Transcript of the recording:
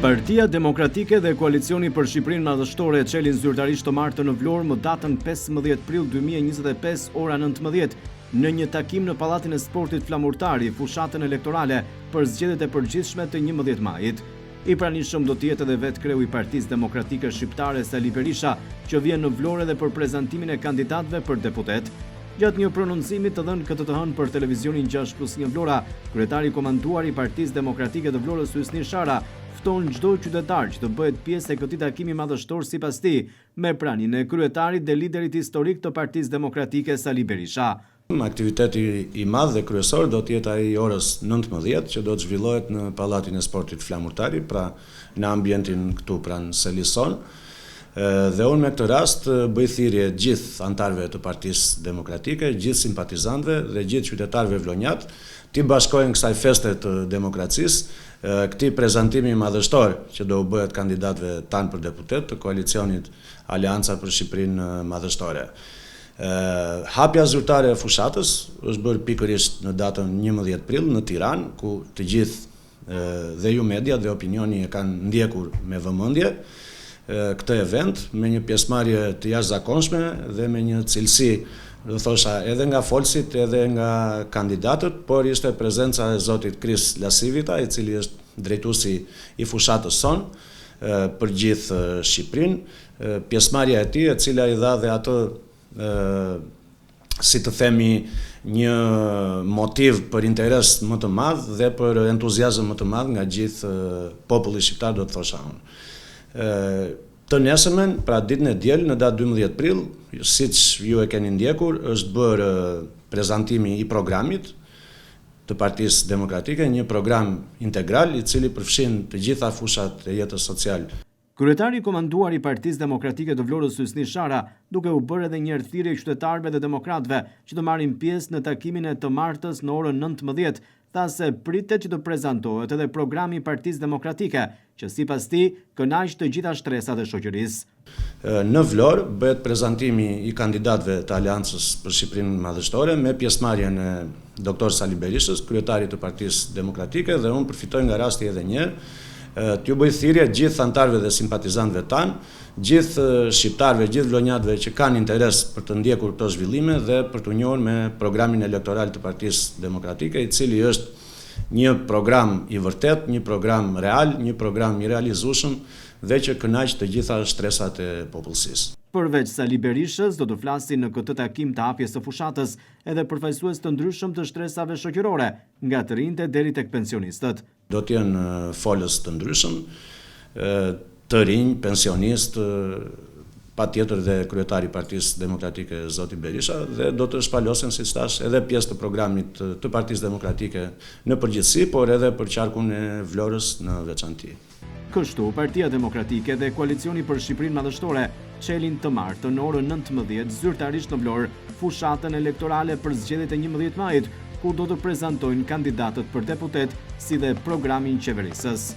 Partia Demokratike dhe Koalicioni për Shqipërinë Madhështore çelin zyrtarisht të martën në Vlorë më datën 15 prill 2025 ora 19 në një takim në Pallatin e Sportit Flamurtari, fushatën elektorale për zgjedhjet e përgjithshme të 11 majit. I pranishëm do të jetë edhe vetë kreu i Partisë Demokratike Shqiptare Sali Berisha, që vjen në Vlorë edhe për prezantimin e kandidatëve për deputet. Gjatë një prononcimi të dhënë këtë të hënë për televizionin 6+1 Vlora, kryetari komanduar i Partisë Demokratike të Vlorës Hysni Shara fton çdo qytetar që të bëhet pjesë e këtij takimi madhështor sipas tij, me praninë e kryetarit dhe liderit historik të Partisë Demokratike Sali Berisha. Aktiviteti i madh dhe kryesor do të jetë ai orës 19 që do të zhvillohet në Pallatin e Sportit Flamurtari, pra në ambientin këtu pranë Selison. Dhe unë me këtë rast bëj thirrje gjithë antarëve të Partisë Demokratike, gjithë simpatizantëve dhe gjithë qytetarëve vlonjat, të bashkohen kësaj feste të demokracisë, këtij prezantimi madhështor që do u bëhet kandidatëve tanë për deputet të koalicionit Aleanca për Shqipërinë Madhështore. Hapja zyrtare e fushatës është bërë pikërisht në datën 11 prill në Tiranë, ku të gjithë dhe ju media dhe opinioni e kanë ndjekur me vëmendje këtë event me një pjesëmarrje të jashtëzakonshme dhe me një cilësi, do thosha, edhe nga folësit edhe nga kandidatët, por ishte prezenca e zotit Kris Lasivita, i cili është drejtuesi i fushatës sonë për gjithë Shqipërinë, pjesëmarrja e tij, e cila i dha dhe atë si të themi një motiv për interes më të madh dhe për entuziazëm më të madh nga gjithë populli shqiptar, do të thosha unë. Të nesërmen, pra ditën e diel, në datë 12 prill, siç ju e keni ndjekur, është bërë prezantimi i programit të Partisë Demokratike, një program integral i cili përfshin të gjitha fushat e jetës sociale. Kryetari komanduar i Partisë Demokratike të Vlorës Hysni Shara, duke u bërë edhe një thirrje qytetarëve dhe demokratëve që të marrin pjesë në takimin e të martës në orën 19, tha se pritet që të prezantohet edhe programi i Partisë Demokratike, që sipas tij kënaq të gjitha shtresat e shoqërisë. Në Vlorë bëhet prezantimi i kandidatëve të Aleancës për Shqipërinë Madhështore me pjesëmarrjen e Dr. Sali Berishës, kryetarit të Partisë Demokratike, dhe unë përfitoj nga rasti edhe një herë t'ju bëj thirrje gjithë antarëve dhe simpatizantëve tanë, gjithë shqiptarëve, gjithë vlonjatëve që kanë interes për të ndjekur këto zhvillime dhe për të njohur me programin elektoral të Partisë Demokratike, i cili është një program i vërtet, një program real, një program i realizueshëm dhe që kënaq të gjitha shtresat e popullsisë. Përveç Sali Berishës, do të flasin në këtë takim të hapjes së fushatës edhe përfaqësues të ndryshëm të shtresave shoqërore, nga të rinjtë deri tek pensionistët. Do të jenë folës të ndryshëm, të rinj, pensionistë, patjetër dhe kryetari i Partisë Demokratike zoti Berisha, dhe do të shpalosen, siç thash, edhe pjesë të programit të Partisë Demokratike në përgjithësi, por edhe për qarkun e Vlorës në veçanti. Kështu, Partia Demokratike dhe Koalicioni për Shqipërinë Madhështore çelin të martën në orën 19 zyrtarisht në Vlorë fushatën elektorale për zgjedhjet e 11 majit, ku do të prezantojnë kandidatët për deputet si dhe programin qeverisës.